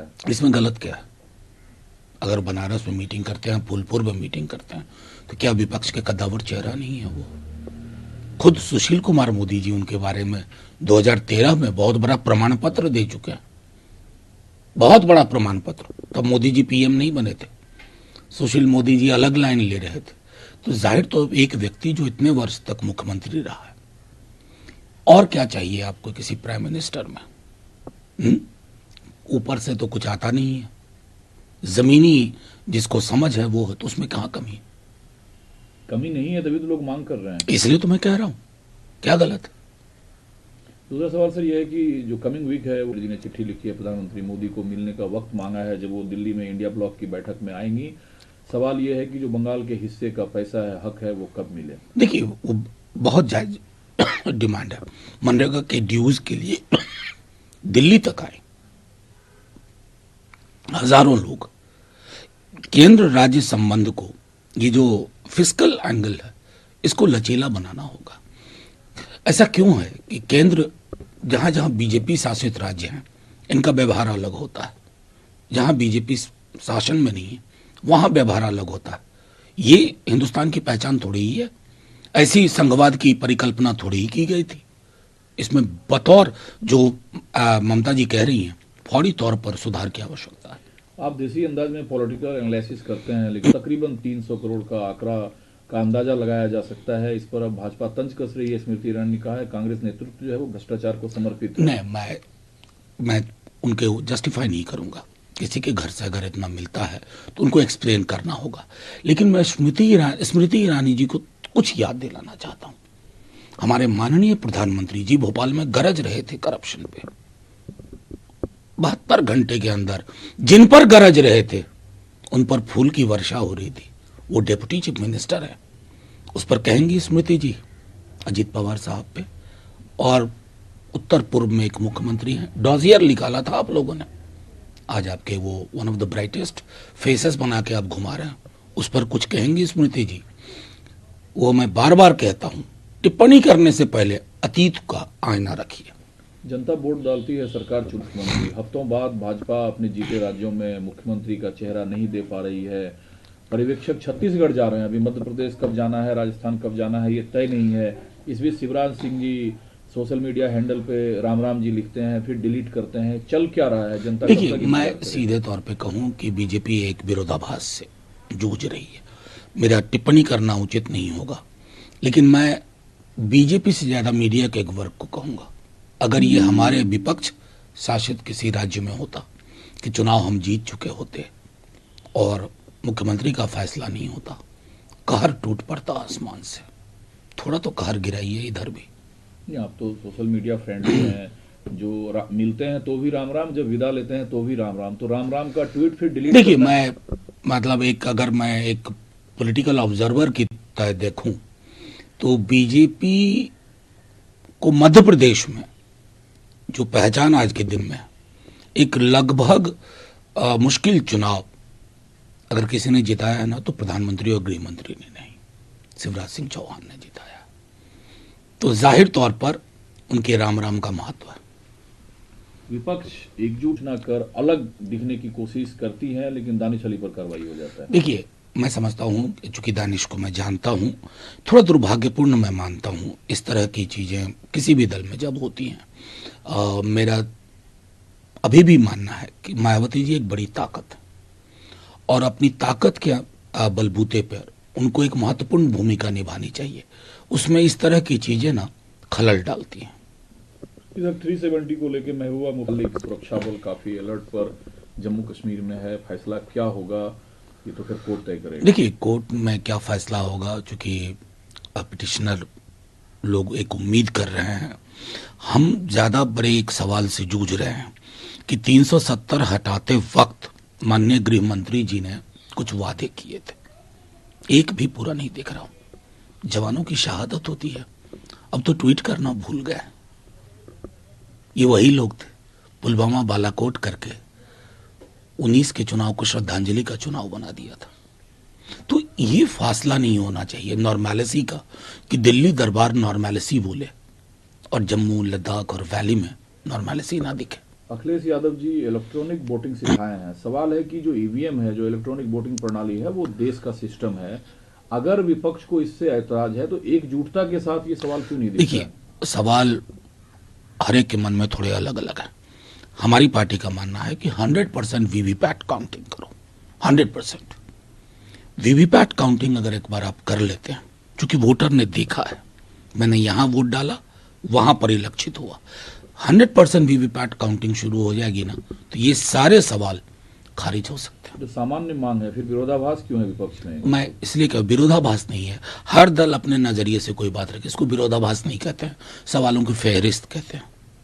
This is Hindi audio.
रहा है। इसमें गलत क्या है? अगर बनारस में मीटिंग करते हैं, फूलपुर में मीटिंग करते हैं, तो क्या विपक्ष के कद्दावर चेहरा नहीं है वो? खुद सुशील कुमार मोदी जी उनके बारे में 2013 में बहुत बड़ा प्रमाण पत्र दे चुके हैं, बहुत बड़ा प्रमाण पत्र। तब मोदी जी पीएम नहीं बने थे, सुशील मोदी जी अलग लाइन ले रहे थे। तो जाहिर तो एक व्यक्ति जो इतने वर्ष तक मुख्यमंत्री रहा है, और क्या चाहिए आपको किसी प्राइम मिनिस्टर में? ऊपर से तो कुछ आता नहीं है, जमीनी जिसको समझ है वो है, तो उसमें कहाँ कमी है? कमी नहीं है, तभी तो लोग मांग कर रहे हैं। इसलिए तो मैं कह रहा हूं, क्या गलत है? दूसरा सवाल सर यह है कि जो कमिंग वीक है, मोदी जी ने चिट्ठी लिखी है, प्रधानमंत्री मोदी को मिलने का वक्त मांगा है जब वो दिल्ली में इंडिया ब्लॉक की बैठक में आएंगी। सवाल यह है कि जो बंगाल के हिस्से का पैसा है, हक है, वो कब मिले? देखिए, वो बहुत जायज डिमांड है। मनरेगा के ड्यूज के लिए दिल्ली तक आए हजारों लोग। केंद्र राज्य संबंध को, ये जो फिस्कल एंगल है, इसको लचीला बनाना होगा। ऐसा क्यों है कि केंद्र, जहां जहां बीजेपी शासित राज्य हैं, इनका व्यवहार अलग होता है, जहां बीजेपी शासन में नहीं है वहां व्यवहार अलग होता है। ये हिंदुस्तान की पहचान थोड़ी ही है, ऐसी संघवाद की परिकल्पना थोड़ी ही की गई थी। इसमें बतौर जो ममता जी कह रही हैं, फौरी तौर पर सुधार की आवश्यकता है। आप देसी अंदाज में पॉलिटिकल एनालिसिस करते हैं, लेकिन तकरीबन 300 करोड़ का आंकड़ा का अंदाजा लगाया जा सकता है। इस पर अब भाजपा तंज कस रही है। स्मृति ईरानी ने कहा है कांग्रेस नेतृत्व जो है वो भ्रष्टाचार को समर्पित है। नहीं, मैं उनके जस्टिफाई नहीं करूंगा। किसी के घर से अगर इतना मिलता है तो उनको एक्सप्लेन करना होगा। लेकिन मैं स्मृति ईरानी जी को कुछ याद दिलाना चाहता हूं। हमारे माननीय प्रधानमंत्री जी भोपाल में गरज रहे थे करप्शन पे। 72 घंटे के अंदर जिन पर गरज रहे थे उन पर फूल की वर्षा हो रही थी। वो डेप्यूटी चीफ मिनिस्टर है, उस पर कहेंगी स्मृति जी अजीत पवार साहब पे। और उत्तर पूर्व में एक मुख्यमंत्री हैं, डॉजियर निकाला था आप लोगों ने, आज आपके वो one of the brightest faces बना के आप घुमा रहे हैं, उस पर कुछ कहेंगी स्मृति जी? वो मैं बार बार कहता हूं, टिप्पणी करने से पहले अतीत का आईना रखिए। जनता वोट डालती है, सरकार चुनती है मुख्यमंत्री। हफ्तों बाद भाजपा अपने जीते राज्यों में मुख्यमंत्री का चेहरा नहीं दे पा रही है। पर्यवेक्षक छत्तीसगढ़ जा रहे हैं, अभी मध्य प्रदेश कब जाना है, राजस्थान कब जाना है, ये तय नहीं है। इस बीच Shivraj Singh ji social media handle पे राम राम जी लिखते हैं, फिर डिलीट करते हैं। चल क्या रहा है जनता? देखिए, मैं सीधे तौर पे कहूं कि बीजेपी एक विरोधाभास से जूझ रही है। मेरा टिप्पणी करना उचित नहीं होगा, लेकिन मैं बीजेपी से ज्यादा मीडिया के एक वर्ग को कहूंगा, अगर ये हमारे विपक्ष शासित किसी राज्य में होता कि चुनाव हम जीत चुके होते और मुख्यमंत्री का फैसला नहीं होता, कहर टूट पड़ता आसमान से। थोड़ा तो कहर गिराइए इधर भी। आप तो सोशल मीडिया फ्रेंडली हैं, जो मिलते हैं तो भी राम राम, जब विदा लेते हैं तो भी राम राम। तो राम राम का ट्वीट फिर डिलीट। देखिए, मैं मतलब अगर मैं एक पॉलिटिकल ऑब्जर्वर की तरह देखूं तो बीजेपी को मध्य प्रदेश में जो पहचान आज के दिन में एक लगभग मुश्किल चुनाव अगर किसी ने जिताया है ना, तो प्रधानमंत्री और गृह मंत्री ने नहीं, शिवराज सिंह चौहान ने जिताया। तो जाहिर तौर पर उनके राम राम का महत्व है। विपक्ष एकजुट ना कर अलग दिखने की कोशिश करती है, लेकिन दानिश अली पर कार्रवाई हो जाता है। देखिए, मैं समझता हूं, चूंकि दानिश को मैं जानता हूं, थोड़ा दुर्भाग्यपूर्ण मैं मानता हूं इस तरह की चीजें किसी भी दल में जब होती हैं। मेरा अभी भी मानना है कि मायावती जी एक बड़ी ताकत है और अपनी ताकत के बलबूते पर उनको एक महत्वपूर्ण भूमिका निभानी चाहिए। उसमें इस तरह की चीजें ना खलल डालती हैं। इधर 370 को लेकर महबूबा मुफ्ती सुरक्षा बल काफी अलर्ट पर जम्मू कश्मीर में है। फैसला क्या होगा ये तो फिर कोर्ट तय करेगा। देखिए, कोर्ट में क्या फैसला होगा, चूंकि पिटिशनर लोग एक उम्मीद कर रहे हैं, हम ज्यादा बड़े एक सवाल से जूझ रहे हैं कि 370 हटाते वक्त माननीय गृह मंत्री जी ने कुछ वादे किए थे, एक भी पूरा नहीं दिख रहा हूं। जवानों की शहादत होती है, अब तो ट्वीट करना भूल गए। ये वही लोग थे पुलवामा बालाकोट करके 19 के चुनाव को श्रद्धांजलि का चुनाव बना दिया था। तो ये फासला नहीं होना चाहिए नॉर्मैलिसी का कि दिल्ली दरबार नॉर्मैलिसी बोले और जम्मू लद्दाख और वैली में नॉर्मैलिसी ना दिखे। अखिलेश यादव जी इलेक्ट्रॉनिक वोटिंग सिखाए हैं। सवाल है कि जो ईवीएम है, जो इलेक्ट्रॉनिक वोटिंग प्रणाली है, वो देश का सिस्टम है। अगर विपक्ष को इससे ऐतराज है तो एकजुटता के साथ ये सवाल क्यों नहीं दिखता देखिए, सवाल हर एक के मन में थोड़े अलग अलग है। हमारी पार्टी का मानना है कि 100% वीवीपैट काउंटिंग करो। 100% वीवीपैट काउंटिंग अगर एक बार आप कर लेते हैं, क्योंकि वोटर ने देखा है, मैंने यहां वोट डाला, वहां परिलक्षित हुआ, 100% वीवीपैट काउंटिंग शुरू हो जाएगी ना, तो ये सारे सवाल खारिज हो सकते हैं। जो सामान्य मांग है, फिर विरोधाभास क्यों है विपक्ष में? मैं इसलिए कह, विरोधाभास नहीं है। हर दल अपने नजरिए से कोई बात रखे, इसको विरोधाभास नहीं कहते हैं, सवालों की फेहरिस्त कहते हैं।